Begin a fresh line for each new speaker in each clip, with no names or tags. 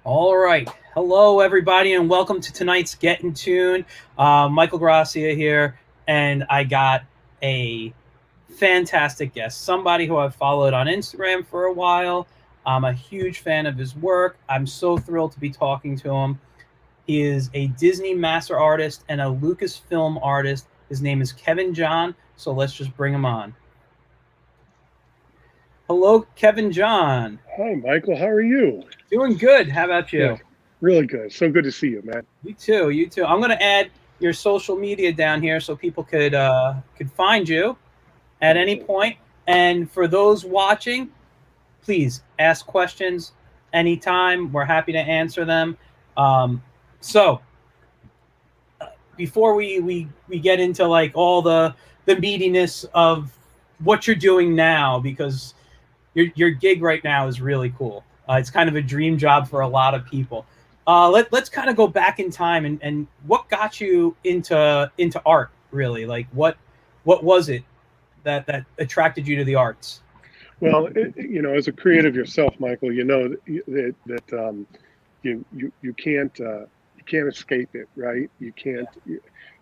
All right. Hello, everybody, and welcome to tonight's Get in Tune. Michael Gracia here, and I got a fantastic guest, somebody who I've followed on Instagram for a while. I'm a huge fan of his work. I'm so thrilled to be talking to him. He is a Disney master artist and a LUCASFILM artist. His name is Kevin John, so let's just bring him on. Hello, Kevin John.
Hi, Michael. How are you?
Doing good. How about you?
Good. Really good. So good to see you, man.
You too. You too. I'm going to add your social media down here so people could find you at any point. And for those watching, please ask questions anytime. We're happy to answer them. So before we get into like all the meatiness of what you're doing now, because your gig right now is really cool. It's kind of a dream job for a lot of people. Let's kind of go back in time and what got you into art, really? Like what was it that attracted you to the arts?
Well, as a creative yourself, Michael, you know that you can't escape it, right? You can't.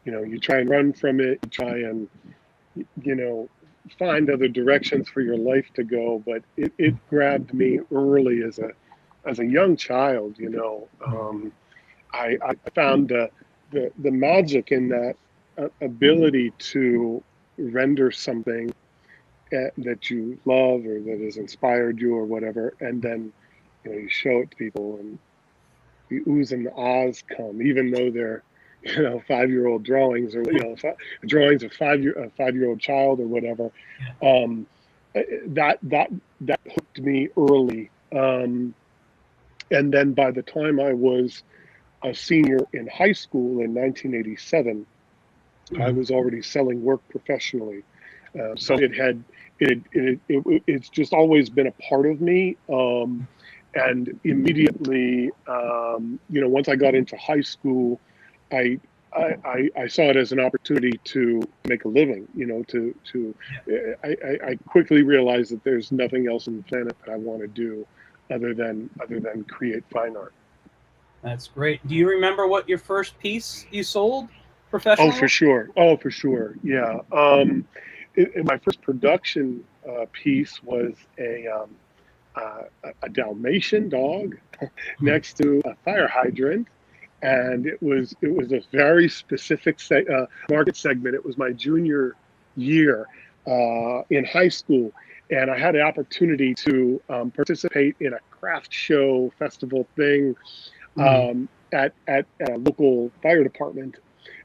You try and run from it. You try and find other directions for your life to go. But it grabbed me early as a young child. I found the magic in that ability to render something that you love or that has inspired you or whatever, and then you show it to people, and the oohs and the ahs come, even though they're 5-year-old drawings or drawings of a 5-year-old child or whatever. Um, that hooked me early, and then by the time I was a senior in high school in 1987, I was already selling work professionally. So it's just always been a part of me. And immediately, once I got into high school, I saw it as an opportunity to make a living. I quickly realized that there's nothing else on the planet that I want to do other than create fine art.
That's great. Do you remember what your first piece you sold
Oh,
professionally?
for sure. Oh, for sure. Yeah. My first production piece was a Dalmatian dog next to a fire hydrant, and it was a very specific market segment. It was my junior year in high school, and I had the opportunity to participate in a craft show festival thing at a local fire department.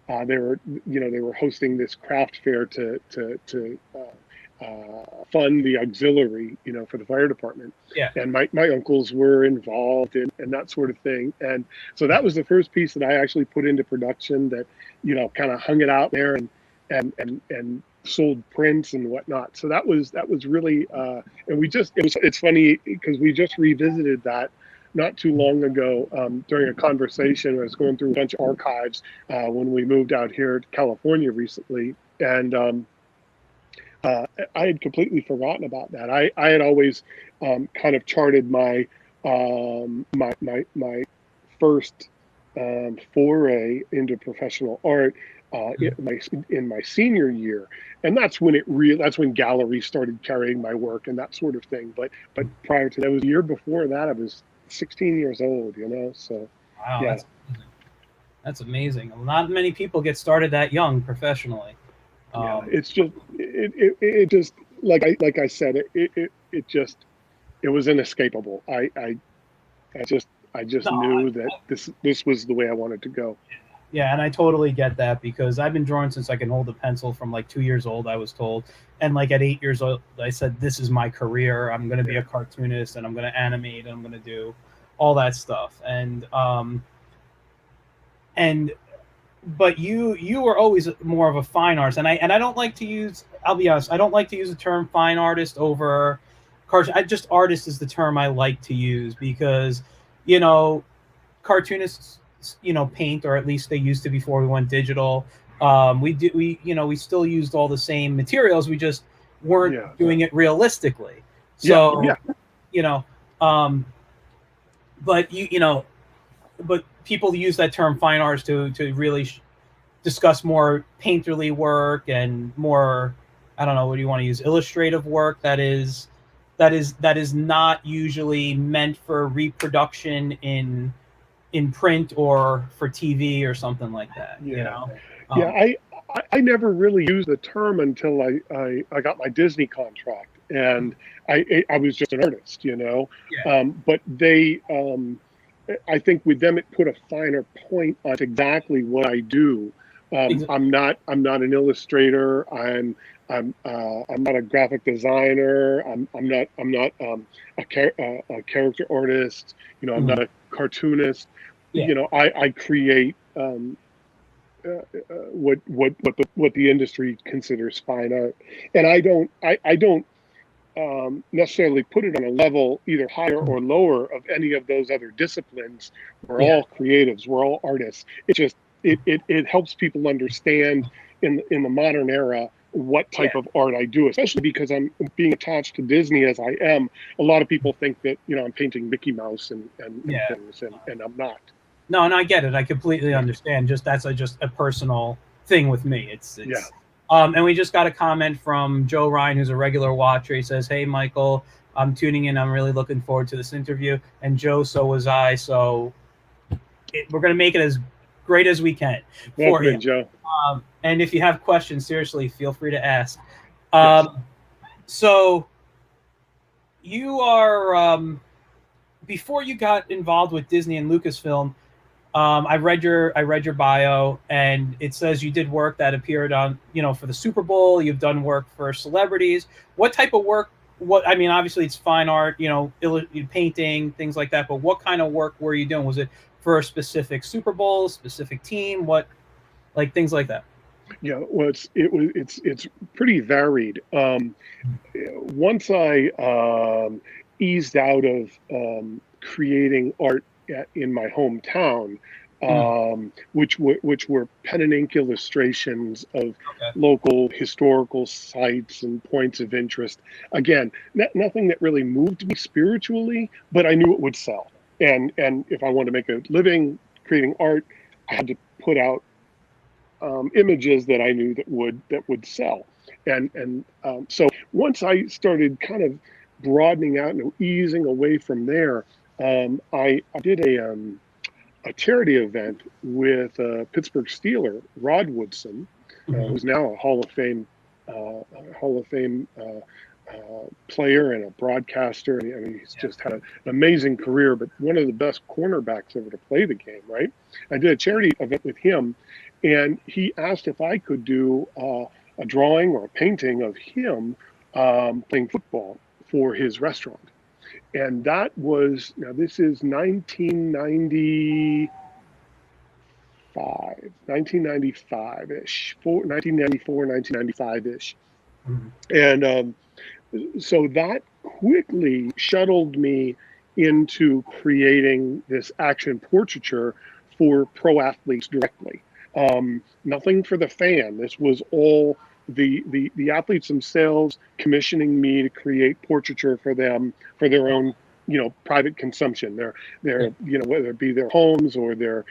They were hosting this craft fair to fund the auxiliary, for the fire department.
Yeah.
And my uncles were involved and that sort of thing. And so that was the first piece that I actually put into production that, kind of hung it out there and sold prints and whatnot. So that was really, and it's funny because we just revisited that not too long ago during a conversation. I was going through a bunch of archives when we moved out here to California recently, and I had completely forgotten about that. I had always kind of charted my my first foray into professional art in my senior year, and that's when galleries started carrying my work and that sort of thing. But prior to that, it was a year before that. I was 16 years old, so
Wow,
yeah.
that's amazing. Not many people get started that young professionally.
Yeah, it's just it just like I said, it was inescapable. I just
No,
knew that this was the way I wanted to go.
yeah, and I totally get that because I've been drawing since I can hold a pencil from like 2 years old, I was told. And like at 8 years old, I said, this is my career. I'm going to be a cartoonist and I'm going to animate and I'm going to do all that stuff. And but you were always more of a fine artist. And I don't like to use, I'll be honest, I don't like to use the term fine artist over cartoon. Just artist is the term I like to use because, you know, cartoonists paint, or at least they used to before we went digital. We still used all the same materials, we just weren't
Yeah,
doing it realistically.
yeah,
So
yeah.
you know um but but people use that term fine arts to really discuss more painterly work and more, I don't know, what do you want to use, illustrative work that is not usually meant for reproduction in print or for TV or something like that.
Yeah. Yeah,
Um,
I never really used the term until I got my Disney contract, and I was just an artist,
yeah,
but I think with them it put a finer point on exactly what I do.
exactly.
I'm not an illustrator. I'm not a graphic designer. I'm not a character artist. I'm
Mhm.
not a cartoonist.
Yeah,
I create what the industry considers fine art, and I don't necessarily put it on a level either higher or lower of any of those other disciplines. We're
yeah,
all creatives. We're all artists. It just it helps people understand in the modern era what
yeah,
type of art I do, especially because I'm being attached to Disney as I am. A lot of people think that I'm painting Mickey Mouse and
yeah.
things, and I'm not.
No, and I get it. I completely
Yeah,
understand. Just that's just a personal thing with me. It's
yeah.
it's. And we just got a comment from Joe Ryan, who's a regular watcher. He says, "Hey, Michael, I'm tuning in. I'm really looking forward to this interview." And Joe, so was I. So we're going to make it as great as we can for
Welcome
you.
in, Joe.
And if you have questions, seriously, feel free to ask.
Yes.
Um, so you are before you got involved with Disney and Lucasfilm. I read your bio, and it says you did work that appeared on for the Super Bowl. You've done work for celebrities. What type of work? What I mean, obviously it's fine art, painting, things like that. But what kind of work were you doing? Was it for a specific Super Bowl, specific team? What like things like that?
Yeah, well, it's pretty varied. Once I eased out of creating art in my hometown,
Mm,
which were pen and ink illustrations of
okay.
local historical sites and points of interest. Again, nothing that really moved me spiritually, but I knew it would sell. And if I wanted to make a living creating art, I had to put out images that I knew that would sell. And so once I started kind of broadening out and easing away from there, I did a charity event with Pittsburgh Steeler Rod Woodson,
Hmm.
who's now a Hall of Fame player and a broadcaster. I mean, he's
Yeah.
just had an amazing career, but one of the best cornerbacks ever to play the game, right? I did a charity event with him, and he asked if I could do a drawing or a painting of him playing football for his restaurant. And that was, now this is 1995-ish, 1994, 1995-ish.
Hmm.
And so that quickly shuttled me into creating this action portraiture for pro athletes directly. Nothing for the fan. This was all the athletes themselves commissioning me to create portraiture for them for their own private consumption.
Yeah.
Whether it be their homes or their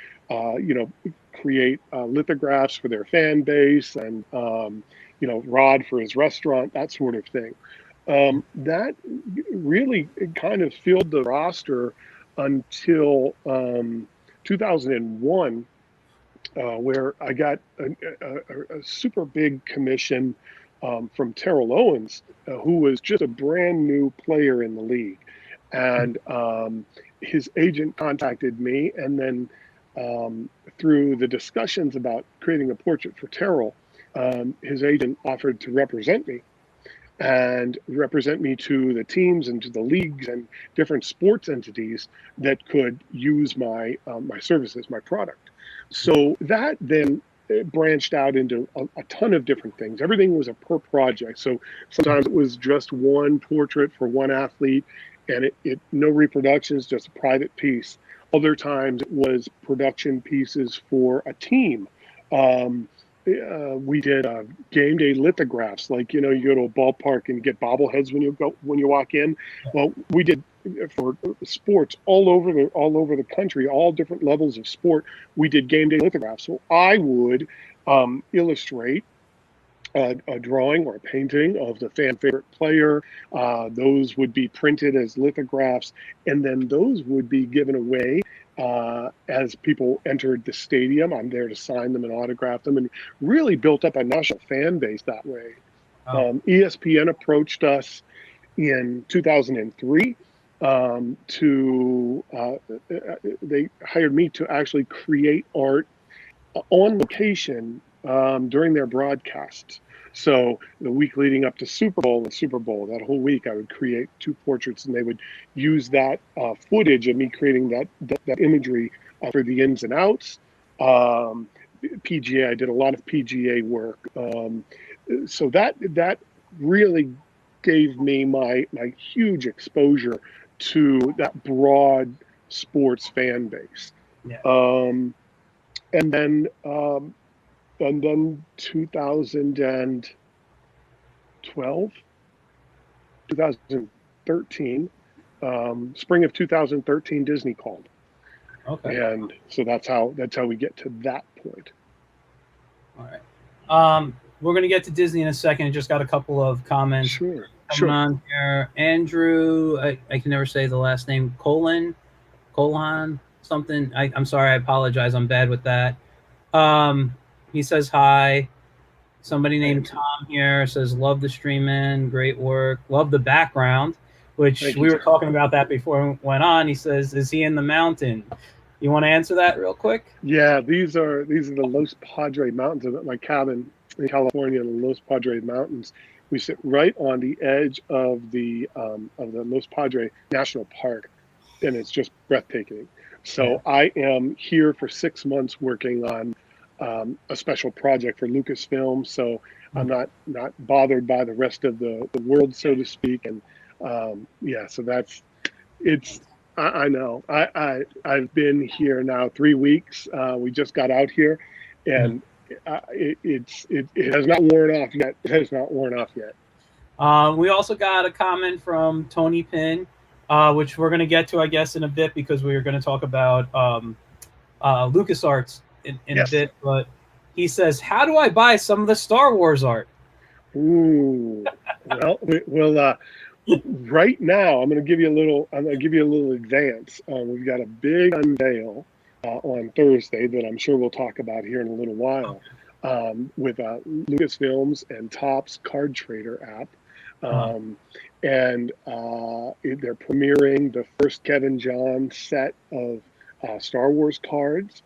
create lithographs for their fan base and Rod for his restaurant, that sort of thing. That really kind of filled the roster until 2001, where I got a super big commission from Terrell Owens, who was just a brand new player in the league. And his agent contacted me, and then through the discussions about creating a portrait for Terrell, his agent offered to represent me and represent me to the teams and to the leagues and different sports entities that could use my services, my product. So that then branched out into a ton of different things. Everything was a per project. So sometimes it was just one portrait for one athlete, and it no reproductions, just a private piece. Other times it was production pieces for a team. Um, we did game day lithographs. Like, you go to a ballpark and get bobbleheads when you walk in. Well, we did for sports all over the country, all different levels of sport. We did game day lithographs. So I would illustrate a drawing or a painting of the fan favorite player. Those would be printed as lithographs, and then those would be given away as people entered the stadium. I'm there to sign them and autograph them, and really built up a national fan base that way.
Oh,
ESPN approached us in 2003 they hired me to actually create art on location during their broadcasts. So the week leading up to Super Bowl and Super Bowl, that whole week, I would create two portraits, and they would use that footage of me creating that imagery for the ins and outs. PGA, I did a lot of PGA work. So that really gave me my huge exposure to that broad sports fan base.
yeah.
And then 2012, 2013, spring of 2013, Disney called,
Okay.
and so that's how we get to that point.
All right. We're going to get to Disney in a second. Just got a couple of comments
Sure,
coming
sure.
on here. Andrew, I can never say the last name. Colon something. I'm sorry. I apologize. I'm bad with that. He says hi. Somebody named Tom here says, love the stream, in. Great work. Love the background, which
Thank
we
you,
were talking about that before we went on. He says, is he in the mountain? You want to answer that real quick?
Yeah, these are the Los Padres Mountains. I'm at my cabin in California in the Los Padres Mountains. We sit right on the edge of the Los Padres National Park, and it's just breathtaking. So
Yeah.
I am here for 6 months working on a special project for Lucasfilm. So I'm not bothered by the rest of the world, so to speak. And yeah, so it's. I know. I've been here now 3 weeks. We just got out here, and it has not worn off yet. It has not worn off yet.
We also got a comment from Tony Pinn, which we're going to get to, I guess, in a bit because we are going to talk about LucasArts in a
Yes.
bit. But he says, how do I buy some of the Star Wars art?
Ooh. Well, we'll right now, I'm going to give you a little advance. We've got a big unveil on Thursday that I'm sure we'll talk about here in a little while, with Lucasfilms and Topps Card Trader app. And they're premiering the first Kevin John set of Star Wars cards.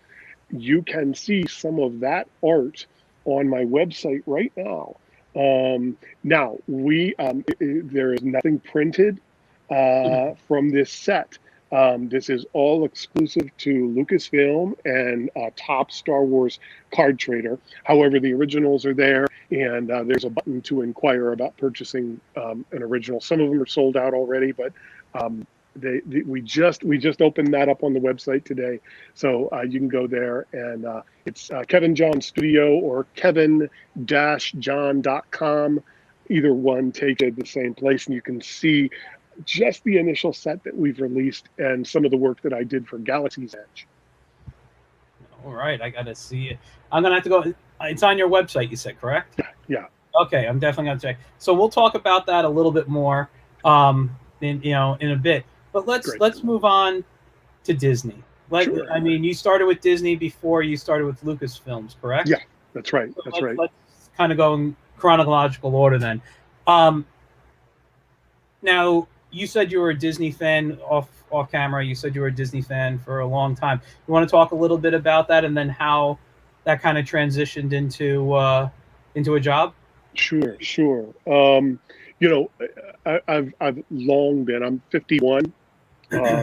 You can see some of that art on my website right now. Now there is nothing printed from this set. This is all exclusive to Lucasfilm and Top Star Wars Card Trader. However, the originals are there, and there's a button to inquire about purchasing an original. Some of them are sold out already, but we just opened that up on the website today, so you can go there, and it's Kevin John Studio or kevin-john.com. Either one take it to the same place, and you can see just the initial set that we've released and some of the work that I did for Galaxy's Edge.
All right, I got to see it. I'm going to have to go. It's on your website, you said, correct?
Yeah.
Okay, I'm definitely going to check. So we'll talk about that a little bit more in a bit. But let's move on to Disney.
Sure.
I mean, you started with Disney before you started with Lucasfilms, correct?
Yeah, that's right. That's right.
Let's kind of go in chronological order then. Now, you said you were a Disney fan off camera. You said you were a Disney fan for a long time. You want to talk a little bit about that, and then how that kind of transitioned into a job?
Sure. I've long been. I'm 51,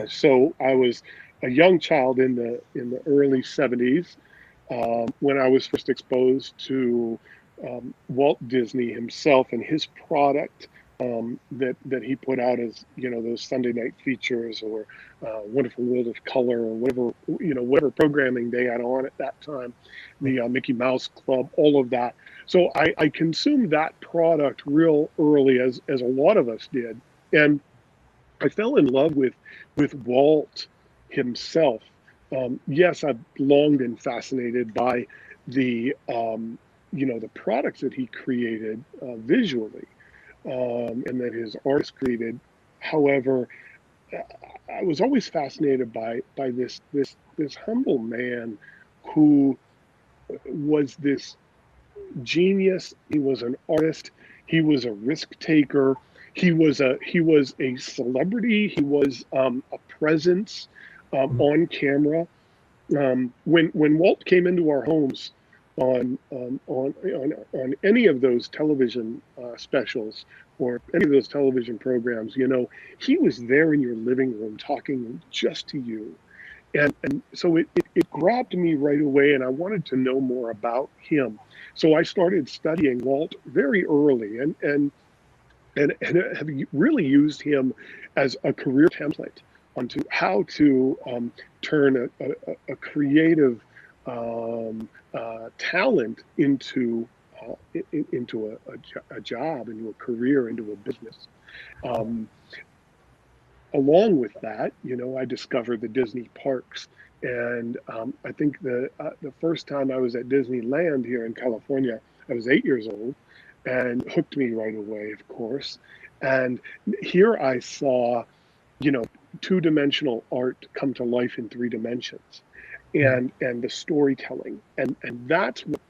so I was a young child in the early 70s when I was first exposed to Walt Disney himself and his product, that he put out as, those Sunday night features, or Wonderful World of Color, or whatever programming they had on at that time, the Mickey Mouse Club, all of that. So I consumed that product real early, as a lot of us did, and I fell in love with Walt himself. Yes, I've long been fascinated by the products that he created visually, and that his artists created. However, I was always fascinated by this humble man who was this genius. He was an artist. He was a risk taker. He was a celebrity. He was a presence on camera. When Walt came into our homes on any of those television specials, or any of those television programs, he was there in your living room talking just to you. And so it grabbed me right away, and I wanted to know more about him. So I started studying Walt very early, and have really used him as a career template onto how to turn a creative talent into a job, into a career, into a business. Um, Along with that, I discovered the Disney parks, and I think the first time I was at Disneyland here in California, I was 8 years old, and hooked me right away, of course. And here I saw, you know, two-dimensional art come to life in 3 dimensions, and the storytelling, and that's what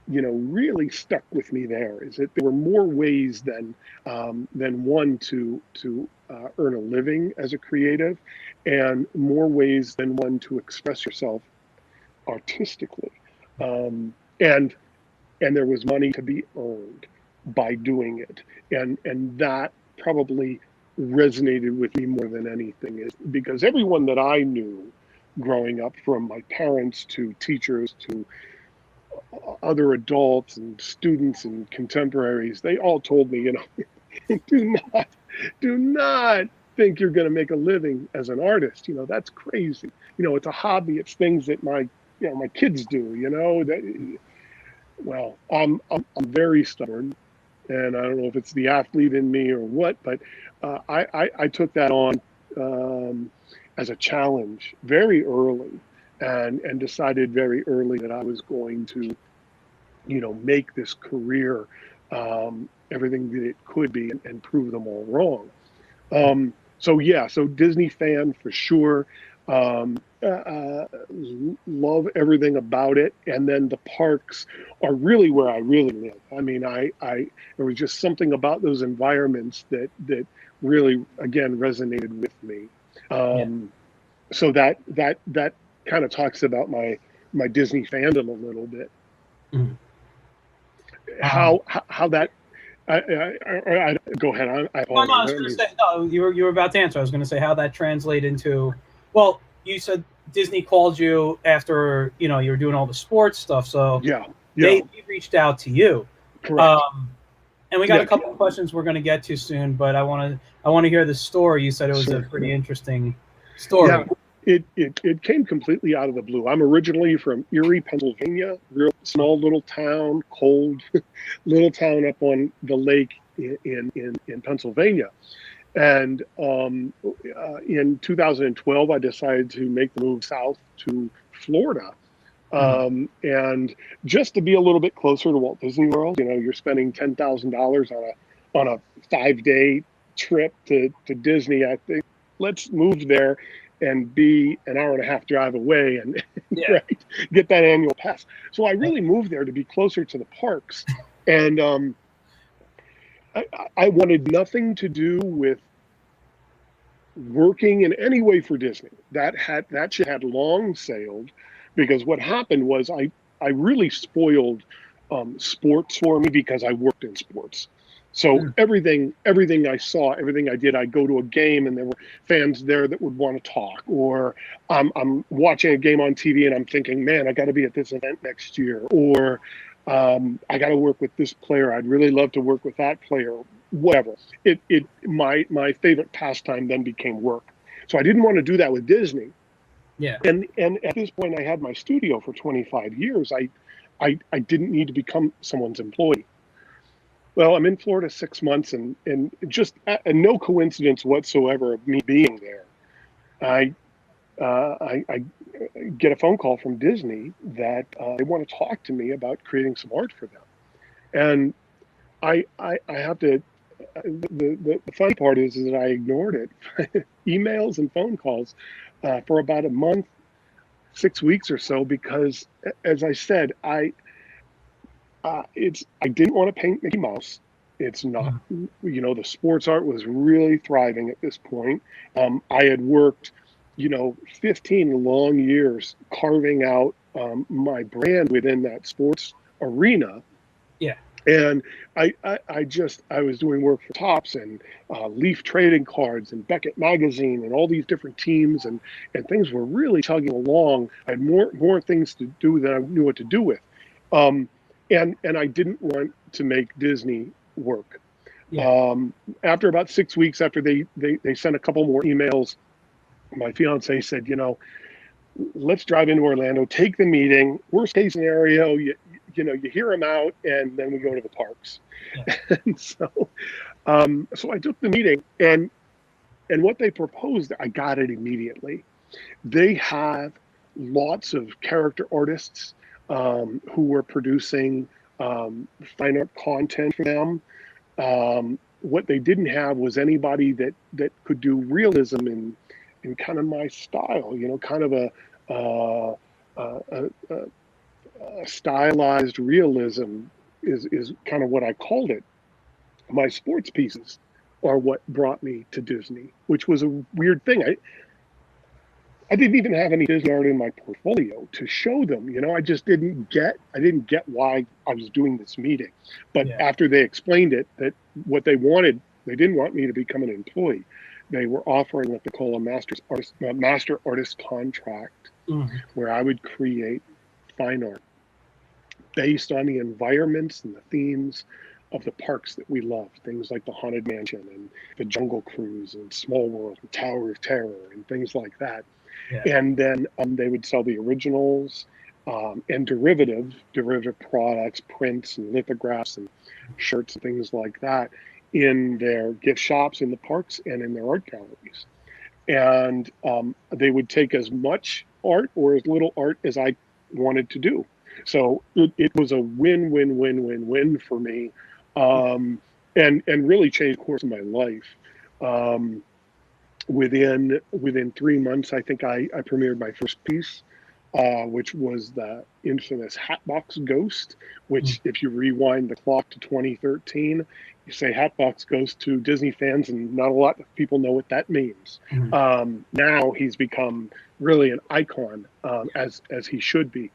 really stuck with me. There is that there were more ways than one to earn a living as a creative, and more ways than one to express yourself artistically, and there was money to be earned by doing it, and that probably resonated with me more than anything, is because everyone that I knew growing up, from my parents to teachers to other adults and students and contemporaries, they all told me, do not, do not think you're going to make a living as an artist. That's crazy. It's a hobby. It's things that my kids do. Well, I'm very stubborn, and I don't know if it's the athlete in me or what, but I took that on as a challenge very early, and decided very early that I was going to, make this career everything that it could be, and prove them all wrong. So yeah, so Disney fan for sure. Um, Love everything about it, and then the parks are really where I really live. I mean, there was just something about those environments that really, again, resonated with me.
Yeah.
So that kind of talks about my Disney fandom a little bit.
Mhm.
How that go ahead. I
No, no, I
apologize.
was going to say, no, you were about to answer. I was going to say how that translate into, well, you said Disney called you after, you were doing all the sports stuff. So
Yeah, yeah,
they reached out to you.
correct.
Um, and we got a
Yeah,
couple of questions we're going to get to soon, but I want to hear the story. You said it was a
sure.
pretty interesting
Yeah,
story.
it came completely out of the blue. I'm originally from Erie, Pennsylvania, real small little town, cold little town up on the lake in Pennsylvania. And in 2012, I decided to make the move south to Florida.
Mhm.
And just to be a little bit closer to Walt Disney World. You're spending $10,000 on a 5-day trip to Disney. I think let's move there and be an hour and a half drive away, and
Yeah.
right, get that annual pass. So I really moved there to be closer to the parks, and I wanted nothing to do with working in any way for Disney. That ship had long sailed, because what happened was I really spoiled sports for me, because I worked in sports. So
Mhm.
everything I saw, everything I did, I'd go to a game and there were fans there that would want to talk, or I'm watching a game on TV and I'm thinking, man, I got to be at this event next year, or I got to work with this player. I'd really love to work with that player. whatever. My favorite pastime then became work. So I didn't want to do that with Disney.
Yeah.
And at this point, I had my studio for 25 years. I didn't need to become someone's employee. Well, I'm in Florida 6 months, and just no coincidence whatsoever of me being there. I I get a phone call from Disney that they want to talk to me about creating some art for them. And I have to. The funny part is that I ignored it, emails and phone calls, for about a month, 6 weeks or so, because, as I said, I didn't want to paint Mickey Mouse. It's not,
Mhm.
the sports art was really thriving at this point. I had worked, 15 long years carving out my brand within that sports arena.
Yeah.
And I was doing work for Tops and Leaf Trading Cards and Beckett Magazine and all these different teams, and things were really chugging along. I had more things to do than I knew what to do with. Um, and I didn't want to make Disney work.
Yeah.
After about 6 weeks, after they sent a couple more emails, my fiance said, let's drive into Orlando, take the meeting. Worst case scenario, you hear them out, and then we go to the parks.
Yeah.
And so I took the meeting, and what they proposed, I got it immediately. They have lots of character artists who were producing fine art content for them. What they didn't have was anybody that could do realism in kind of my style, kind of a stylized realism is kind of what I called it. My sports pieces are what brought me to Disney, which was a weird thing. I didn't even have any Disney art in my portfolio to show them. I didn't get why I was doing this meeting. But
Yeah.
after they explained it, that what they wanted, they didn't want me to become an employee. They were offering what they call a master artist contract,
Mhm.
where I would create fine art based on the environments and the themes of the parks that we love. Things like the Haunted Mansion and the Jungle Cruise and Small World and Tower of Terror and things like that.
Yeah.
And then they would sell the originals and derivative products, prints and lithographs and shirts and things like that in their gift shops in the parks and in their art galleries. And they would take as much art or as little art as I wanted to do. So it was a win, win, win, win, win for me, and really changed the course of my life. Um, within 3 months, I think I premiered my first piece, which was the infamous Hatbox Ghost.
Mhm.
Which, if you rewind the clock to 2013, you say Hatbox Ghost to Disney fans, and not a lot of people know what that means.
Mhm.
Now he's become really an icon, as he should be.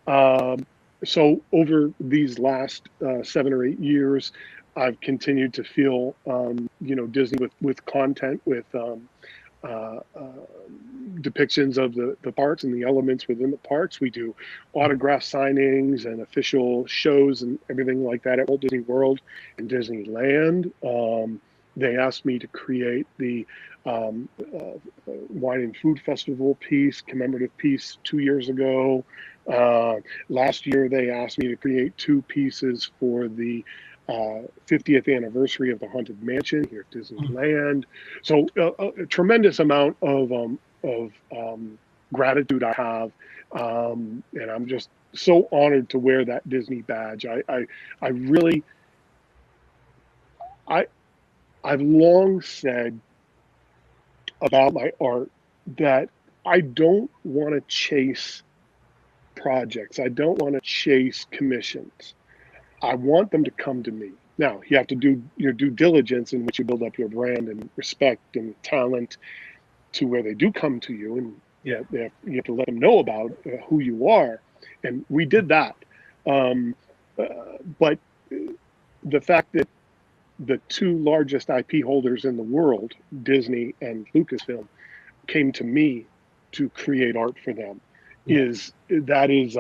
Um, so over these last 7 or 8 years, I've continued to feel, Disney with content, with uh, uh, depictions of the parks and the elements within the parks. We do autograph signings and official shows and everything like that at Walt Disney World and Disneyland. They asked me to create the Wine and Food Festival piece, commemorative piece 2 years ago. Uh, Last year, they asked me to create two pieces for the 50th anniversary of the Haunted Mansion here at
Mhm.
Disneyland. So a tremendous amount of gratitude I have, and I'm just so honored to wear that Disney badge. I really I I've long said about my art that I don't want to chase projects. I don't want to chase commissions. I want them to come to me. Now, you have to do your due diligence in which you build up your brand and respect and talent to where they do come to you, and
Yeah.
you have to let them know about who you are. And we did that. Um, but the fact that the two largest IP holders in the world, Disney and Lucasfilm, came to me to create art for them
Yeah.
is that is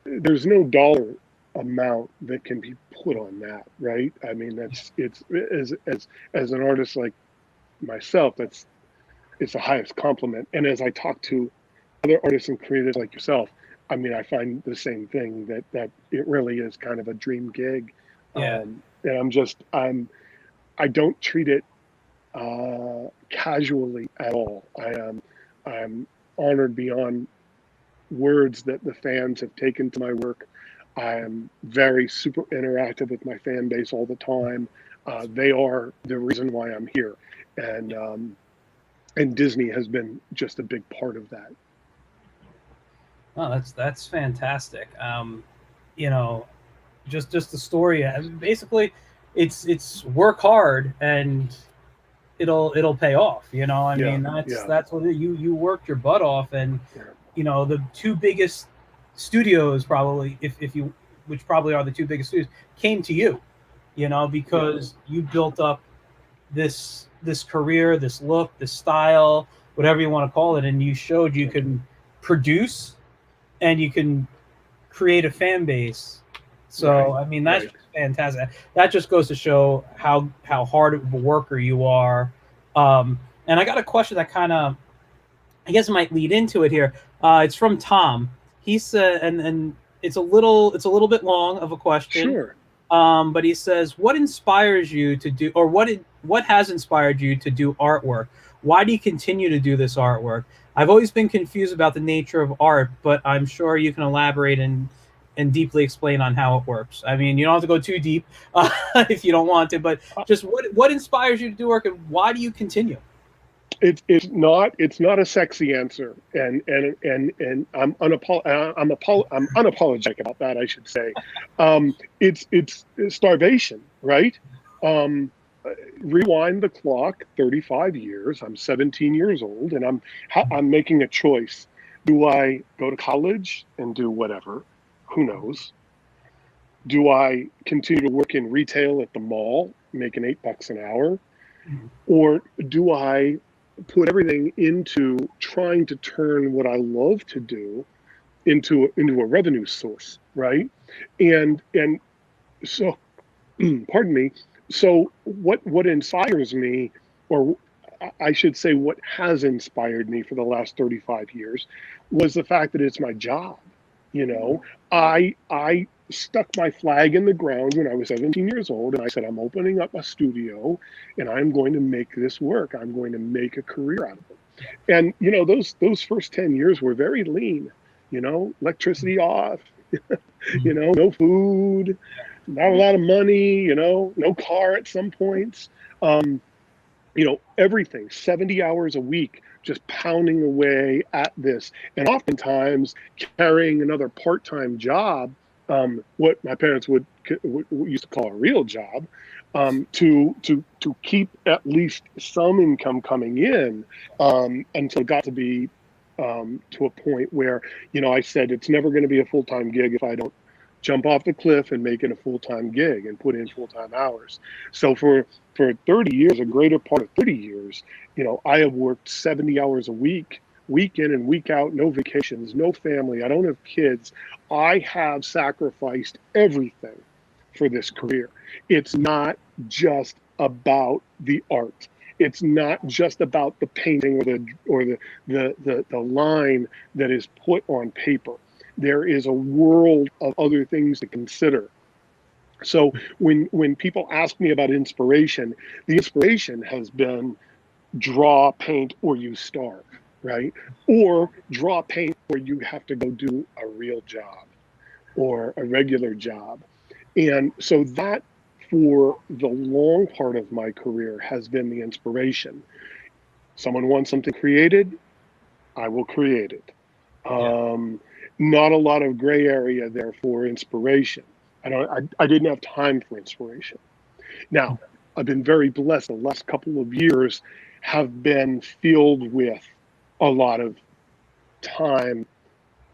there's no dollar. amount that can be put on that, right? I mean, it's as an artist like myself, it's the highest compliment. And as I talk to other artists and creators like yourself, I mean, I find the same thing, that it really is kind of a dream gig.
Yeah.
And I don't treat it casually at all. I'm honored beyond words that the fans have taken to my work. I am very super interactive with my fan base all the time. They are the reason why I'm here, and Disney has been just a big part of that.
Oh, that's fantastic. You know, just the story. Basically, it's work hard and it'll pay off. You know, I
Yeah,
mean
yeah,
that's what you worked your butt off, and
yeah,
you know the two biggest studios probably, if you, which probably are the two biggest studios, came to you. You know,
yeah,
because you built up this career, this look, this style, whatever you want to call it, and you showed you
yeah.
can produce and you can create a fan base. So
Right,
I mean that's
right.
just fantastic. That just goes to show how hard of a worker you are. And I got a question that kind of, I guess, might lead into it here. It's from Tom. He said, and it's a little bit long of a question.
Sure.
But he says, "What inspires you to do, or what has inspired you to do artwork? Why do you continue to do this artwork? I've always been confused about the nature of art, but I'm sure you can elaborate and deeply explain on how it works. I mean, you don't have to go too deep if you don't want to, but just what inspires you to do work, and why do you continue?"
It's not a sexy answer, and I'm unapologetic about that, I should say. It's starvation, right? Um, Rewind the clock 35 years. I'm 17 years old, and I'm making a choice. Do I go to college and do whatever? Who knows? Do I continue to work in retail at the mall, making $8 an hour? Or do I put everything into trying to turn what I love to do into a revenue source, right? And so, pardon me. So what inspires me, or I should say, what has inspired me for the last 35 years, was the fact that it's my job. You know, I stuck my flag in the ground when I was 17 years old, and I said, I'm opening up a studio, and I'm going to make this work. I'm going to make a career out of it. And you know, those first 10 years were very lean. You know, electricity off. You know, no food, not a lot of money. You know, no car at some points. Um, you know, everything, 70 hours a week, just pounding away at this, and oftentimes carrying another part-time job, what my parents would used to call a real job, to keep at least some income coming in, until it got to be, to a point where, you know, I said it's never going to be a full-time gig if I don't jump off the cliff and make it a full-time gig and put in full-time hours. So for 30 years, a greater part of 30 years, you know, I have worked 70 hours a week in and week out, no vacations, no family. I don't have kids. I have sacrificed everything for this career. It's not just about the art. It's not just about the painting or the line that is put on paper. There is a world of other things to consider. So when people ask me about inspiration, the inspiration has been draw, paint, or you starve, right? Or draw, paint, or you have to go do a real job or a regular job. And so that, for the long part of my career, has been the inspiration. Someone wants something created, I will create it.
Yeah.
Um, Not a lot of gray area there for inspiration. I didn't have time for inspiration. Now, I've been very blessed. The last couple of years have been filled with a lot of time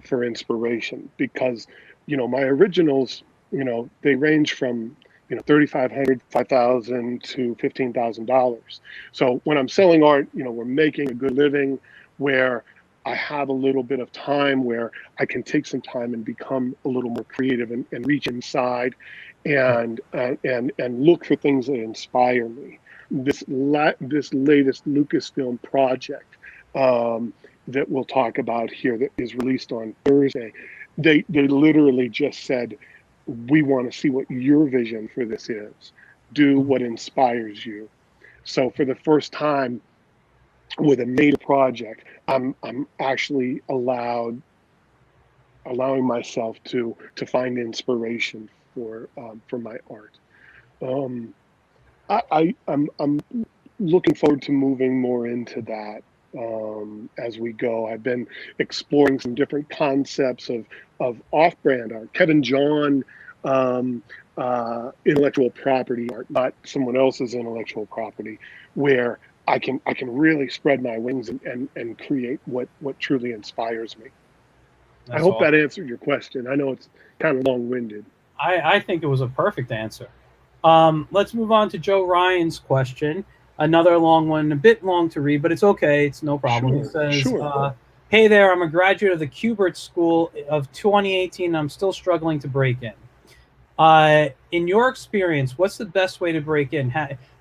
for inspiration, because, you know, my originals, you know, they range from, you know, 3,500, 5,000 to $15,000. So when I'm selling art, you know, we're making a good living, where I have a little bit of time where I can take some time and become a little more creative and reach inside and look for things that inspire me. This latest Lucasfilm project that we'll talk about here that is released on Thursday, they literally just said, we want to see what your vision for this is. Do what inspires you. So for the first time with a major project, I'm actually allowing myself to find inspiration for my art. I'm looking forward to moving more into that as we go. I've been exploring some different concepts of off-brand art. Kevin John intellectual property art, not someone else's intellectual property, where I can really spread my wings and create what truly inspires me.
That's
I hope
awesome.
that answered your question. I know it's kind of long-winded.
I think it was a perfect answer. Let's move on to Joe Ryan's question. Another long one, a bit long to read, but it's okay. It's no problem. He
Sure,
says,
sure.
"Hey there, I'm a graduate of the Kubert School of 2018. I'm still struggling to break in. In your experience, what's the best way to break in?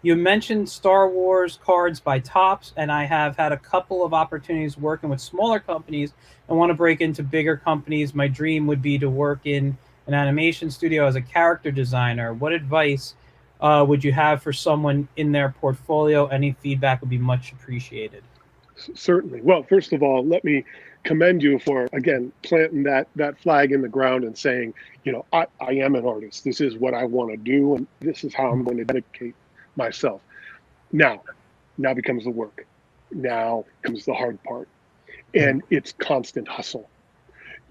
You mentioned Star Wars cards by Topps, and I have had a couple of opportunities working with smaller companies and want to break into bigger companies. My dream would be to work in an animation studio as a character designer. What advice would you have for someone in their portfolio? Any feedback would be much appreciated."
Certainly. Well, first of all, let me commend you for, again, planting that flag in the ground and saying, I am an artist. This is what I want to do, and this is how I'm going to dedicate myself. Now becomes the work. Now comes the hard part, and it's constant hustle.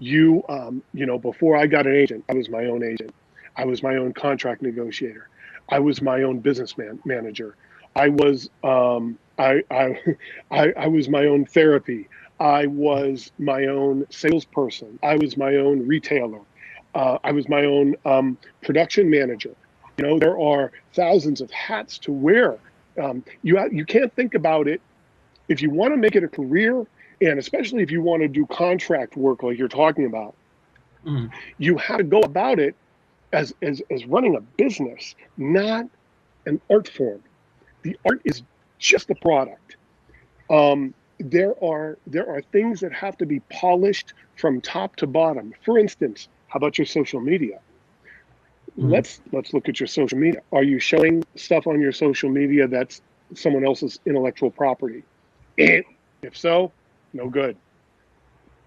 Before I got an agent, I was my own agent. I was my own contract negotiator. I was my own manager. I was I was my own therapy. I was my own salesperson. I was my own retailer. I was my own production manager. There are thousands of hats to wear. You can't think about it. If you want to make it a career, and especially if you want to do contract work like you're talking about,
Mhm.
you have to go about it as running a business, not an art form. The art is just the product. There are things that have to be polished from top to bottom. For instance, how about your social media?
Mhm.
Let's look at your social media. Are you showing stuff on your social media that's someone else's intellectual property? If so, no good.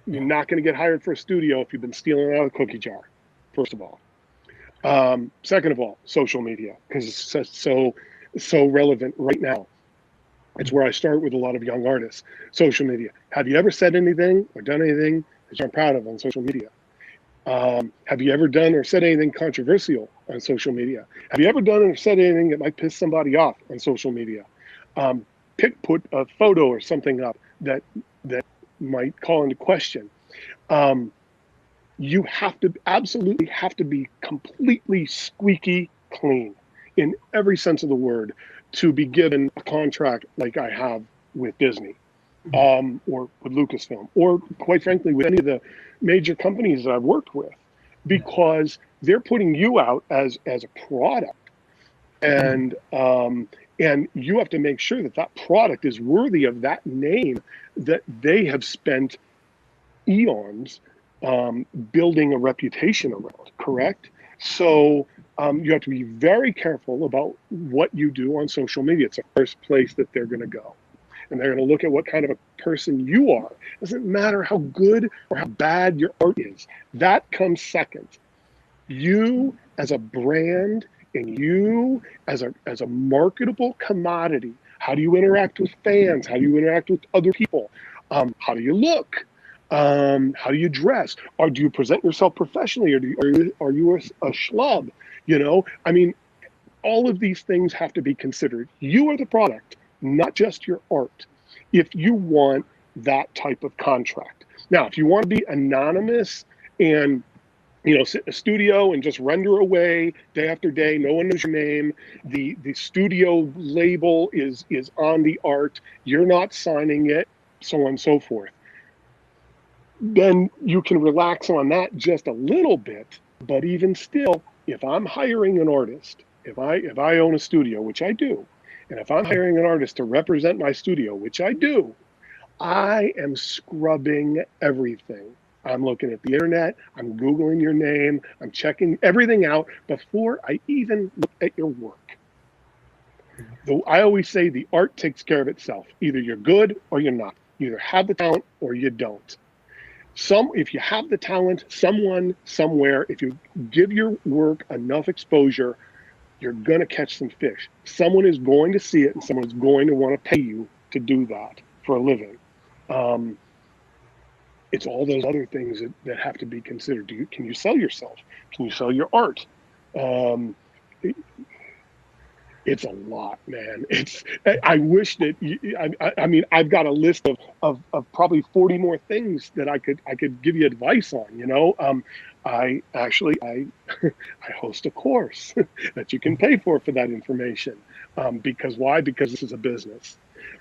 You're
Yeah.
not going to get hired for a studio if you've been stealing out of a cookie jar, first of all. Second of all, social media, because it's so relevant right now. It's where I start with a lot of young artists. Social media. Have you ever said anything or done anything that you're proud of on social media? Have you ever done or said anything controversial on social media? Have you ever done or said anything that might piss somebody off on social media? Put a photo or something up that might call into question. You absolutely have to be completely squeaky clean in every sense of the word to be given a contract like I have with Disney, or with Lucasfilm, or quite frankly with any of the major companies that I've worked with,
Yeah.
because they're putting you out as a product,
Mhm.
and you have to make sure that product is worthy of that name that they have spent eons building a reputation around, correct? So you have to be very careful about what you do on social media. It's the first place that they're going to go. And they're going to look at what kind of a person you are. It doesn't matter how good or how bad your art is. That comes second. You as a brand and you as a marketable commodity. How do you interact with fans? How do you interact with other people? How do you look? How do you dress? Or do you present yourself professionally, or are you a schlub? I mean, all of these things have to be considered. You are the product, not just your art. If you want that type of contract. Now, if you want to be anonymous and sit in a studio and just render away day after day, no one knows your name, the studio label is on the art, you're not signing it, so on and so forth. then you can relax on that just a little bit. But even still, if I'm hiring an artist, if I own a studio, which I do, and if I'm hiring an artist to represent my studio, which I do, I am scrubbing everything. I'm looking at the internet, I'm Googling your name, I'm checking everything out before I even look at your work. I always say the art takes care of itself. Either you're good or you're not. You either have the talent or you don't. If you have the talent, someone, somewhere, if you give your work enough exposure, you're going to catch some fish. Someone is going to see it and someone is going to want to pay you to do that for a living. It's all those other things that have to be considered. Can you sell yourself? Can you sell your art? It's a lot, man. I wish that I mean, I've got a list of probably 40 more things that I could give you advice on, you know. I host a course that you can pay for that information. Because why? Because this is a business.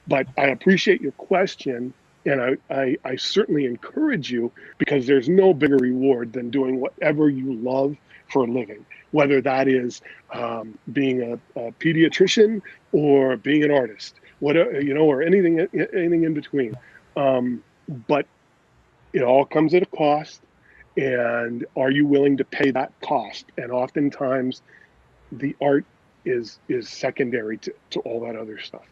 But I appreciate your question, and I certainly encourage you, because there's no bigger reward than doing whatever you love for a living, whether that is being a pediatrician or being an artist, whatever, you know, or anything in between. But it all comes at a cost, and are you willing to pay that cost? And oftentimes, the art is secondary to all that other stuff.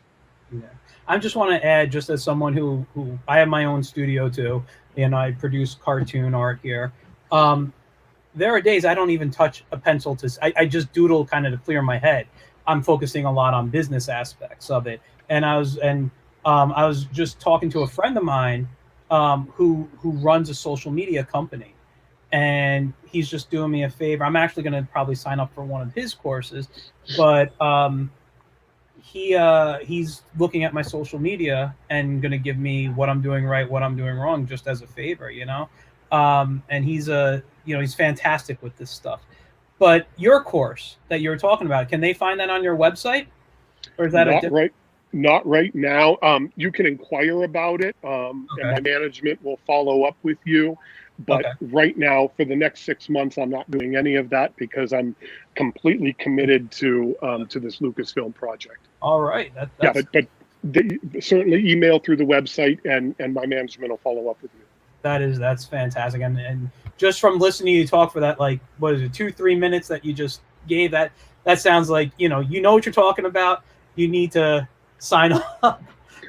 Yeah. I just want to add, just as someone who I have my own studio too, and I produce cartoon art here. There are days I don't even touch a pencil I just doodle kind of to clear my head. I'm focusing a lot on business aspects of it. And I was just talking to a friend of mine who runs a social media company, and he's just doing me a favor. I'm actually going to probably sign up for one of his courses, but he's looking at my social media and going to give me what I'm doing right, what I'm doing wrong, just as a favor, you know. And he's fantastic with this stuff. But your course that you were talking about, can they find that on your website, or is that
not right now? You can inquire about it, and my management will follow up with you. But right now, for the next 6 months, I'm not doing any of that because I'm completely committed to this Lucasfilm project.
All right.
But certainly email through the website, and my management will follow up with you.
That's fantastic. And just from listening to you talk for that, like, what is it, 2-3 minutes that you just gave, that sounds like, you know what you're talking about. You need to sign up